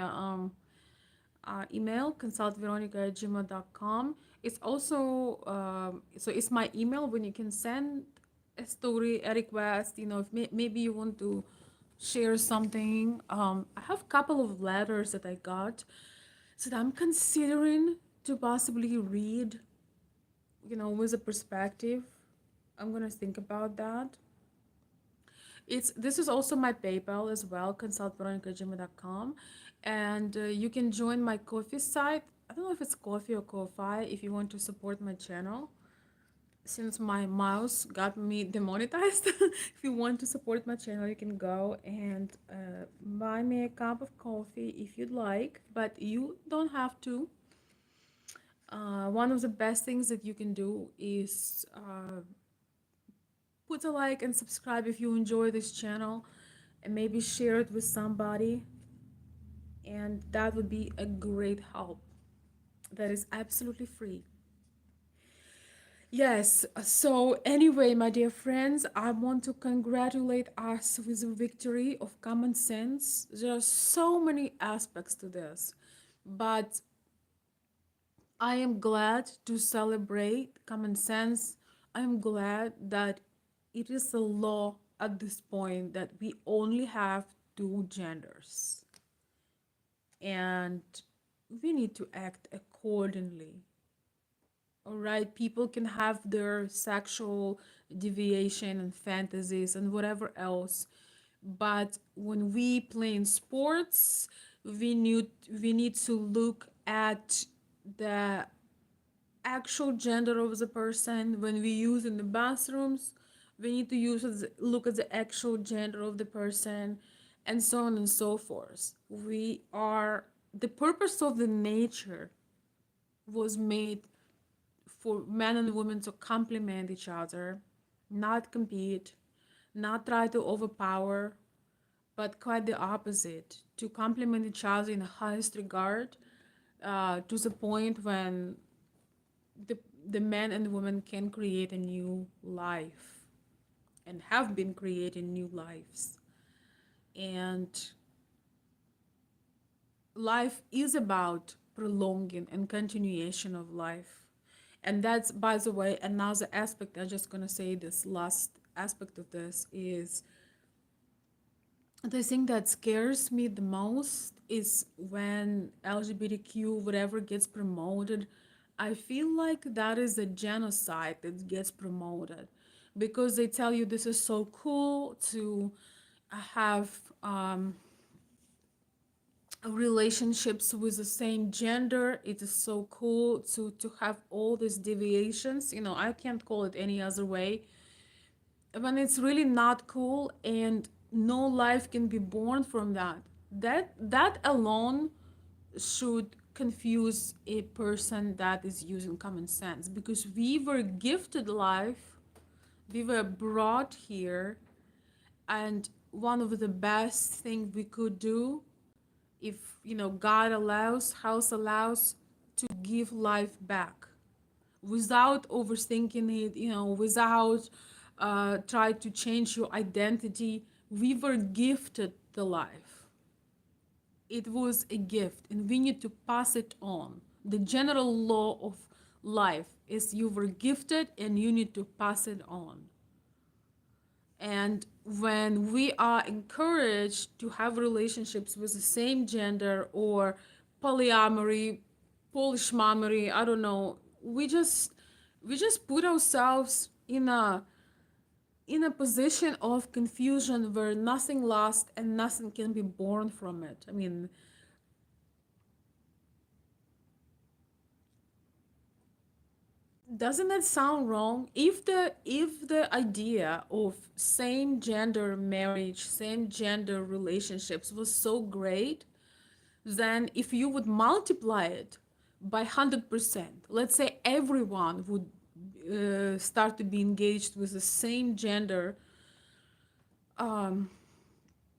Speaker 1: email, consultveronica@gmail.com. It's also so it's my email when you can send a story, a request. If maybe you want to share something. I have a couple of letters that I got, so that I'm considering to possibly read. With a perspective. I'm gonna think about that. This is also my PayPal as well, consultveronica@gmail.com. And you can join my coffee site. I don't know if it's coffee or Ko-Fi if you want to support my channel. Since my mouse got me demonetized, if you want to support my channel, you can go and buy me a cup of coffee if you'd like, but you don't have to. One of the best things that you can do is put a like and subscribe if you enjoy this channel, and maybe share it with somebody, and that would be a great help. That is absolutely free. Yes, so anyway, my dear friends, I want to congratulate us with the victory of common sense. There are so many aspects to this, but I am glad to celebrate common sense. I am glad that it is a law at this point that we only have two genders, and we need to act accordingly. All right, people can have their sexual deviation and fantasies and whatever else, but when we play in sports, we need to look at the actual gender of the person. When we use in the bathrooms, We need to look at the actual gender of the person, and so on and so forth. We are the purpose of the nature was made for men and women to complement each other, not compete, not try to overpower, but quite the opposite, to complement each other in the highest regard, to the point when the, the man and the woman can create a new life and have been creating new lives. And life is about prolonging and continuation of life. And that's, by the way, another aspect. I'm just going to say this last aspect of this is the thing that scares me the most is when LGBTQ whatever gets promoted. I feel like that is a genocide that gets promoted because they tell you this is so cool to have relationships with the same gender. It is so cool to have all these deviations. I can't call it any other way when it's really not cool, and no life can be born from that. That alone should confuse a person that is using common sense, because we were gifted life, we were brought here, and one of the best things we could do, if God allows, house allows, to give life back without overthinking it, without try to change your identity. We were gifted the life. It was a gift, and we need to pass it on. The general law of life is you were gifted and you need to pass it on. And when we are encouraged to have relationships with the same gender, or polyamory, polishmamory, I don't know, we just put ourselves in a position of confusion where nothing lasts and nothing can be born from it. I mean, doesn't that sound wrong? If the idea of same gender marriage, same gender relationships was so great, then if you would multiply it by 100%, let's say everyone would start to be engaged with the same gender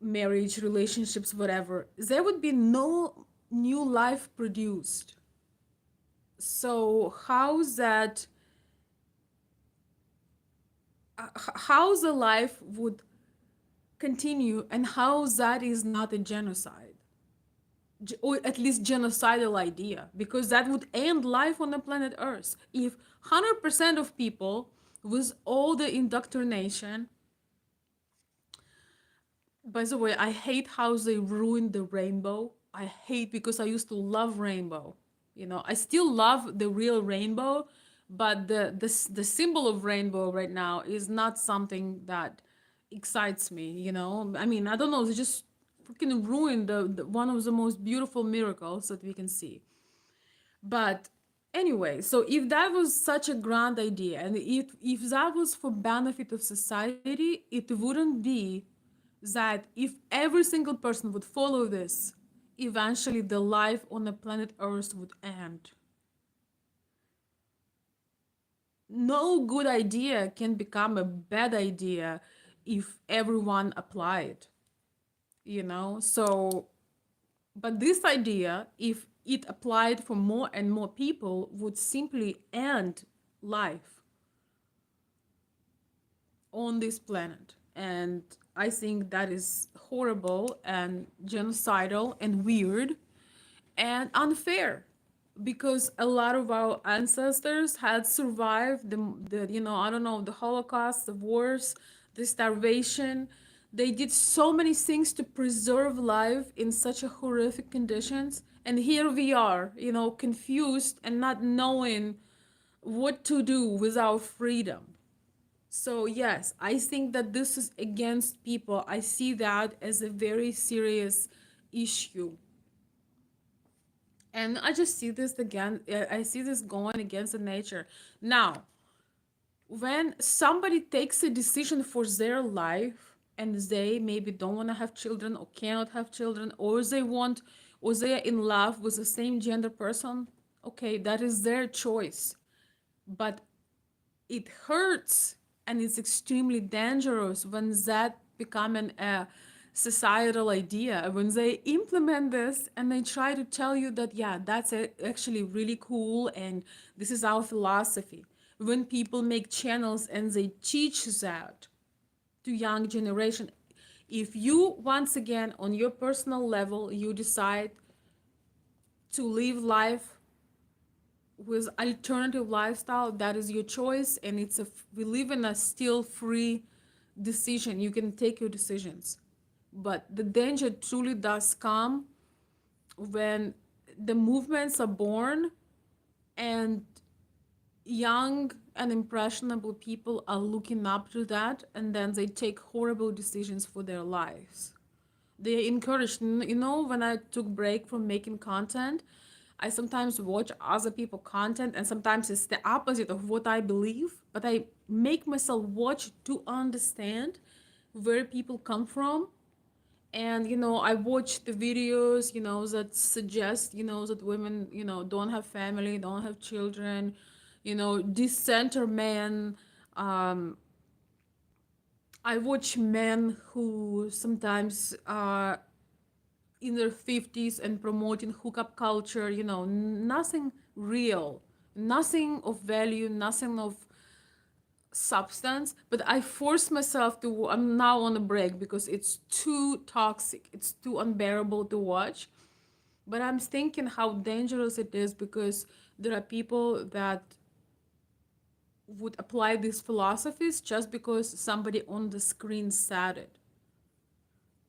Speaker 1: marriage, relationships, whatever, there would be no new life produced. So how the life would continue, and how that is not a genocide, or at least genocidal idea, because that would end life on the planet Earth if 100% of people, with all the indoctrination. By the way, I hate how they ruined the rainbow. I hate, because I used to love rainbow. I still love the real rainbow, but the symbol of rainbow right now is not something that excites me. I mean, I don't know. They just freaking ruined the one of the most beautiful miracles that we can see. But anyway, so if that was such a grand idea, and if that was for benefit of society, it wouldn't be that if every single person would follow this, eventually the life on the planet Earth would end. No good idea can become a bad idea if everyone applied, So, but this idea, if it applied for more and more people, would simply end life on this planet. And I think that is horrible and genocidal and weird and unfair, because a lot of our ancestors had survived the I don't know, the Holocaust, the wars, the starvation. They did so many things to preserve life in such a horrific conditions, and here we are, confused and not knowing what to do with our freedom. So yes, I think that this is against people. I see that as a very serious issue. And I just see this again. I see this going against the nature. Now, when somebody takes a decision for their life and they maybe don't want to have children or cannot have children, or they want, or they are in love with the same gender person, okay, that is their choice. But it hurts and it's extremely dangerous when that becoming a societal idea, when they implement this and they try to tell you that yeah, that's actually really cool and this is our philosophy. When people make channels and they teach that to young generation, if you once again on your personal level you decide to live life with alternative lifestyle, that is your choice, and we live in a still free decision. You can take your decisions, but the danger truly does come when the movements are born and young and impressionable people are looking up to that, and then they take horrible decisions for their lives. They encouraged, when I took break from making content, I sometimes watch other people content, and sometimes it's the opposite of what I believe, but I make myself watch to understand where people come from. And I watch the videos that suggest that women don't have family, don't have children, decenter men. um I watch men who sometimes are in their 50s and promoting hookup culture, nothing real, nothing of value, nothing of substance. But I force myself to, I'm now on a break because it's too toxic, it's too unbearable to watch. But I'm thinking how dangerous it is, because there are people that would apply these philosophies just because somebody on the screen said it.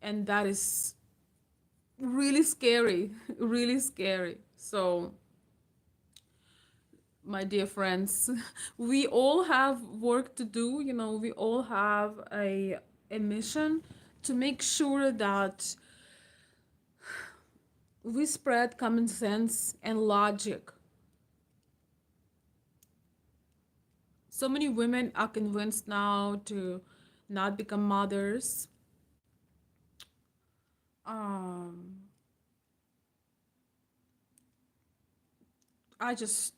Speaker 1: And that is really scary, really scary. So, my dear friends, we all have work to do. We all have a mission to make sure that we spread common sense and logic. So many women are convinced now to not become mothers. Um, I just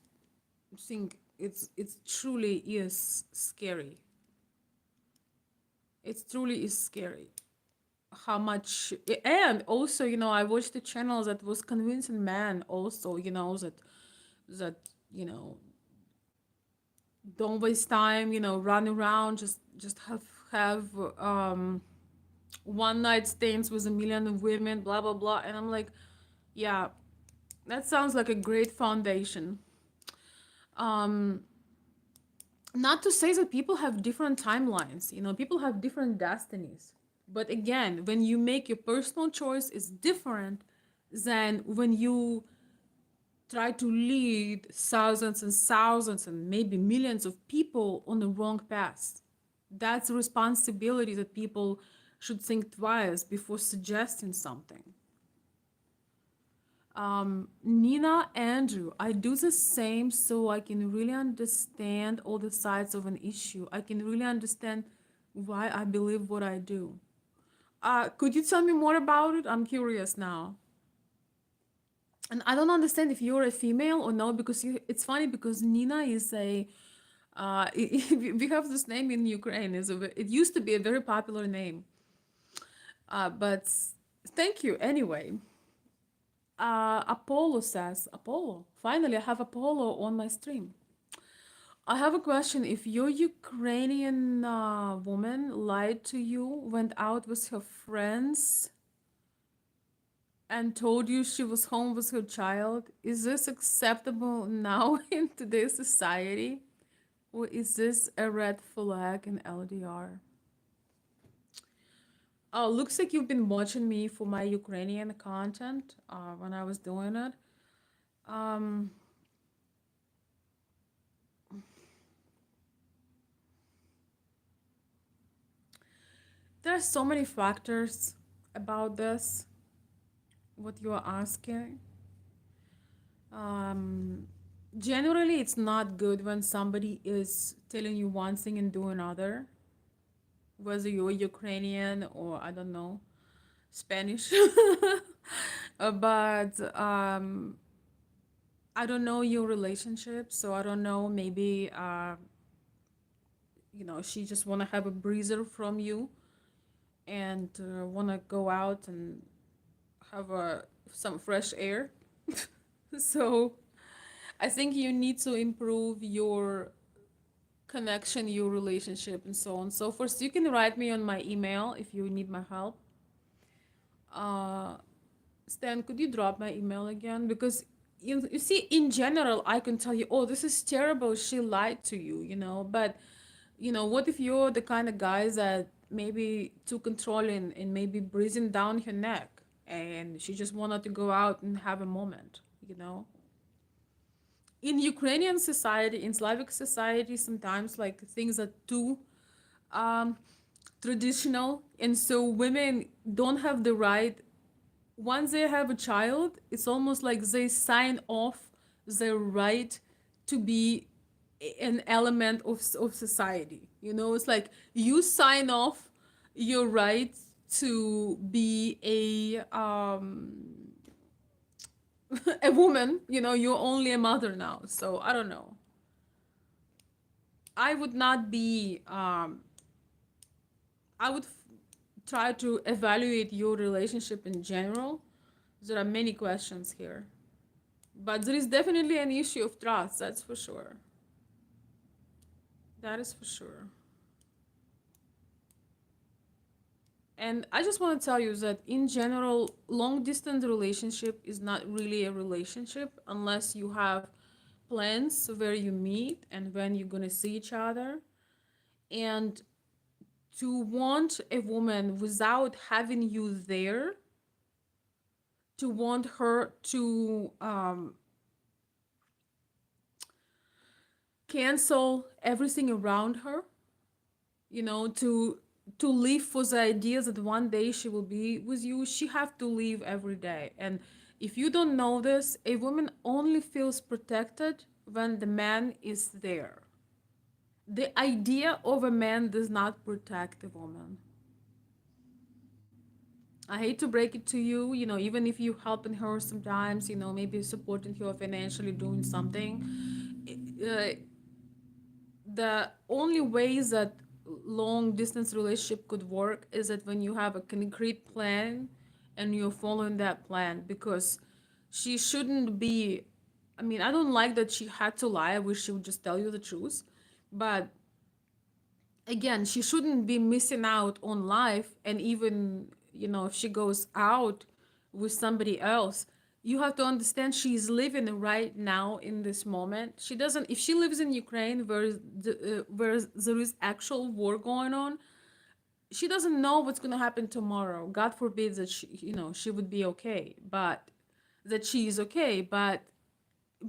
Speaker 1: think it's truly is scary. It truly is scary how much. And also, I watched the channels that was convincing men also, that you know don't waste time, run around, just have one night stands with a million of women, blah blah blah. And I'm like, yeah, that sounds like a great foundation. um Not to say that people have different timelines, people have different destinies. But again, when you make your personal choice, is different than when you try to lead thousands and thousands and maybe millions of people on the wrong path. That's a responsibility that people should think twice before suggesting something. Nina, Andrew, I do the same so I can really understand all the sides of an issue. I can really understand why I believe what I do. Could you tell me more about it? I'm curious now. And I don't understand if you're a female or no, because it's funny because Nina is a we have this name in Ukraine. It used to be a very popular name, but thank you anyway. Apollo says, Apollo. Finally, I have Apollo on my stream. I have a question. If your Ukrainian woman lied to you, went out with her friends, and told you she was home with her child, is this acceptable now in today's society? Or is this a red flag in LDR? Oh, looks like you've been watching me for my Ukrainian content when I was doing it. Um, there are so many factors about this, what you are asking. Um, Generally, it's not good when somebody is telling you one thing and doing another, whether you're Ukrainian or I don't know, Spanish. But I don't know your relationship, so I don't know. Maybe she just wanna have a breather from you and wanna go out and have some fresh air. So I think you need to improve your connection, your relationship, and so on. So first, you can write me on my email if you need my help. Uh, Stan, could you drop my email again? Because you see, in general, I can tell you, oh, this is terrible. She lied to you, But, what if you're the kind of guys that maybe too controlling and maybe breathing down her neck and she just wanted to go out and have a moment, you know? In Ukrainian society, in Slavic society, sometimes like things are too um, traditional, and so women don't have the right. Once they have a child, it's almost like they sign off their right to be an element of society. It's like you sign off your right to be a woman. You're only a mother now. So I don't know. I would not be. I would try to evaluate your relationship in general. There are many questions here. But there is definitely an issue of trust, that's for sure. That is for sure. And I just want to tell you that in general, long distance relationship is not really a relationship unless you have plans where you meet and when you're going to see each other. And to want a woman without having you there, to want her to cancel everything around her, to live for the idea that one day she will be with you, she have to live every day. And if you don't know this, a woman only feels protected when the man is there. The idea of a man does not protect a woman. I hate to break it to you, even if you helping her sometimes, maybe supporting her financially, doing something, uh, the only ways that long distance relationship could work is that when you have a concrete plan and you're following that plan, because she shouldn't be. I mean, I don't like that she had to lie. I wish she would just tell you the truth. But again, she shouldn't be missing out on life. And even, if she goes out with somebody else, you have to understand she's living right now in this moment. She doesn't, if she lives in Ukraine where there is actual war going on, she doesn't know what's going to happen tomorrow. God forbid that she would be okay, but that she is okay. But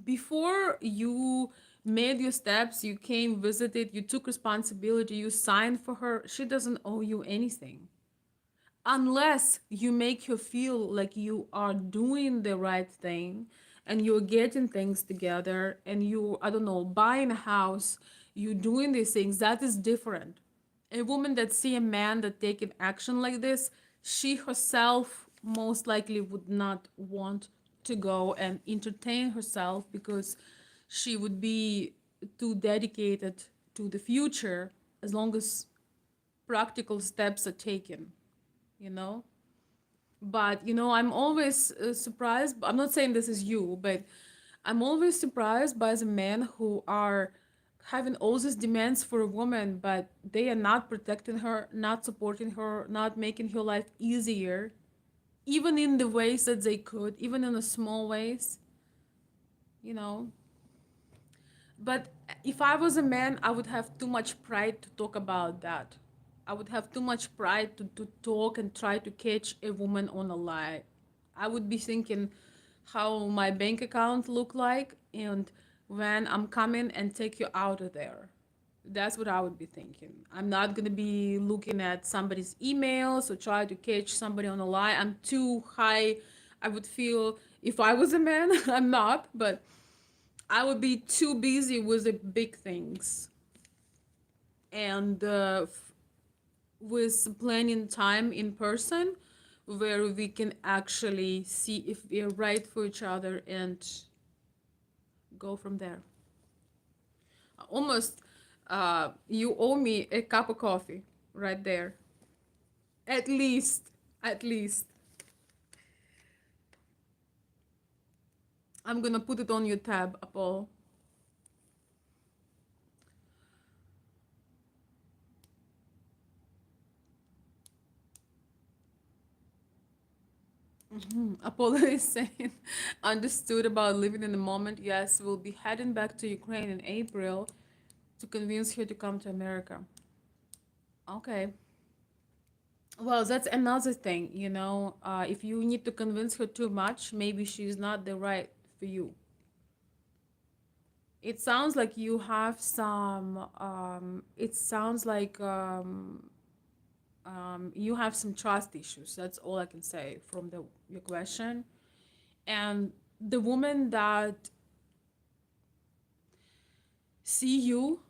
Speaker 1: before you made your steps, you came, visited, you took responsibility, you signed for her, she doesn't owe you anything. Unless you make her feel like you are doing the right thing and you're getting things together and you, I don't know, buying a house, you doing these things, that is different. A woman that see a man that taking action like this, she herself most likely would not want to go and entertain herself because she would be too dedicated to the future as long as practical steps are taken, you know? But, I'm always surprised. I'm not saying this is you, but I'm always surprised by the men who are having all these demands for a woman, but they are not protecting her, not supporting her, not making her life easier, even in the ways that they could, even in the small ways, you know. But if I was a man, I would have too much pride to talk about that. I would have too much pride to talk and try to catch a woman on a lie. I would be thinking how my bank account look like and when I'm coming and take you out of there. That's what I would be thinking. I'm not gonna be looking at somebody's emails or try to catch somebody on a lie. I'm too high. I would feel if I was a man, I'm not, but I would be too busy with the big things and with planning time in person where we can actually see if we're right for each other and go from there. Almost, you owe me a cup of coffee right there. At least, at least. I'm gonna put it on your tab, Apollo. Apollo is saying, understood about living in the moment. Yes, we'll be heading back to Ukraine in April to convince her to come to America. Okay. Well, that's another thing, you know. If you need to convince her too much, maybe she's not the right for you. It sounds like you have some, it sounds like you have some trust issues. That's all I can say from your question. And the woman that see you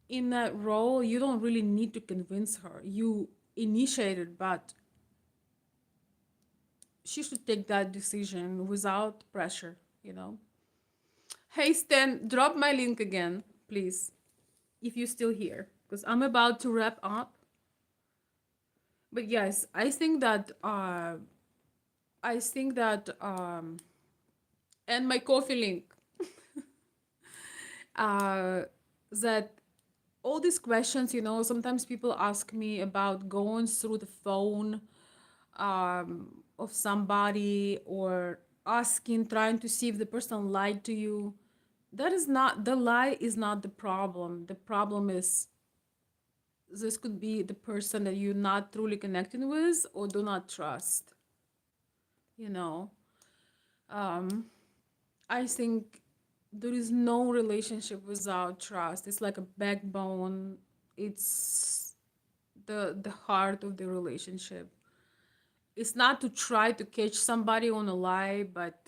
Speaker 1: in that role, you don't really need to convince her. You initiated, but she should take that decision without pressure, you know. Hey Stan, drop my link again, please, if you're still here, because I'm about to wrap up. But yes, I think that and my coffee link, uh, that all these questions, you know, sometimes people ask me about going through the phone of somebody or asking, trying to see if the person lied to you. That is not, the lie is not the problem. The problem is this could be the person that you're not truly connecting with or do not trust, you know. Um, I think there is no relationship without trust. It's like a backbone. It's the heart of the relationship. It's not to try to catch somebody on a lie, but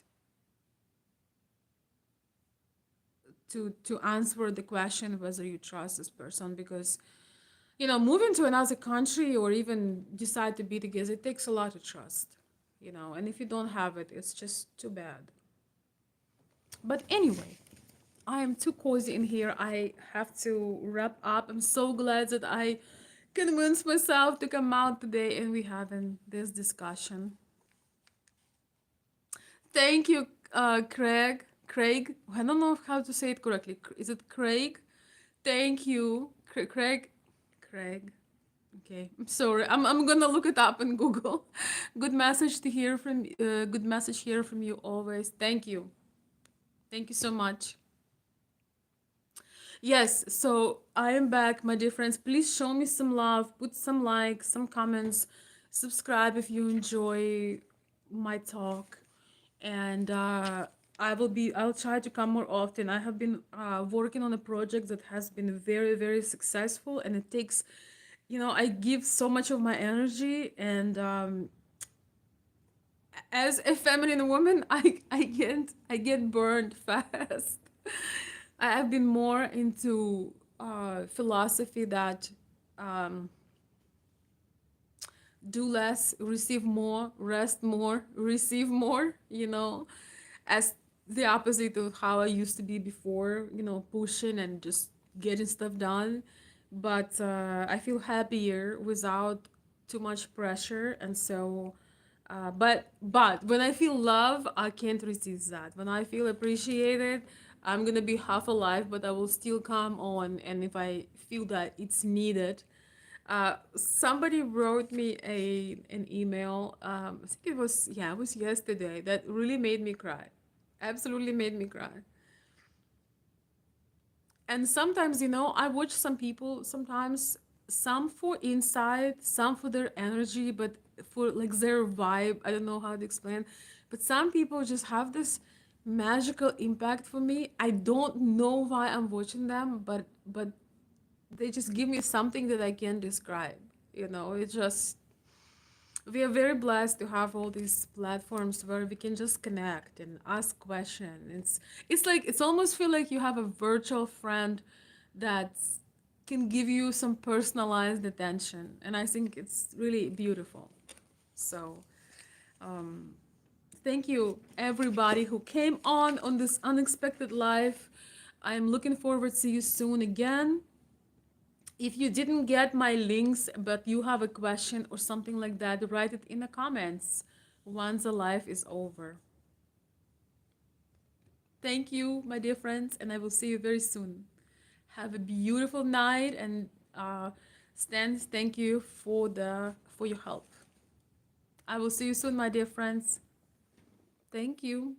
Speaker 1: to answer the question whether you trust this person, because you know, moving to another country or even decide to be together, it takes a lot of trust, you know, and if you don't have it, it's just too bad. But anyway, I am too cozy in here. I have to wrap up. I'm so glad that I convinced myself to come out today and we having this discussion. Thank you, Craig. Craig, I don't know how to say it correctly. Is it Craig? Thank you, Craig. Craig. Okay, I'm sorry. I'm gonna look it up in Google. Good message to hear from. Good message here from you always. Thank you. Thank you so much. Yes, so I am back, my dear friends. Please show me some love, put some likes, some comments, subscribe if you enjoy my talk, and I'll try to come more often. I have been working on a project that has been very, very successful, and it takes, you know, I give so much of my energy, and as a feminine woman, I get burned fast. I have been more into philosophy that um, do less, receive more, rest more, receive more, you know, as the opposite of how I used to be before, you know, pushing and just getting stuff done. But I feel happier without too much pressure. And so, but when I feel love, I can't resist that. When I feel appreciated, I'm gonna be half alive, but I will still come on. And if I feel that it's needed, somebody wrote me an email. I think it was yesterday that really made me cry. Absolutely made me cry. And sometimes, you know, I watch some people. Sometimes some for insight, some for their energy, but for like their vibe. I don't know how to explain, but some people just have this magical impact for me. I don't know why I'm watching them, but they just give me something that I can't describe. You know, it just We are very blessed to have all these platforms where we can just connect and ask questions. It's like it's almost feel like you have a virtual friend that can give you some personalized attention, and I think it's really beautiful. So, um, thank you everybody who came on this unexpected live. I'm looking forward to see you soon again. If you didn't get my links, but you have a question or something like that, write it in the comments once the live is over. Thank you, my dear friends, and I will see you very soon. Have a beautiful night, and Stan, thank you for your help. I will see you soon, my dear friends. Thank you.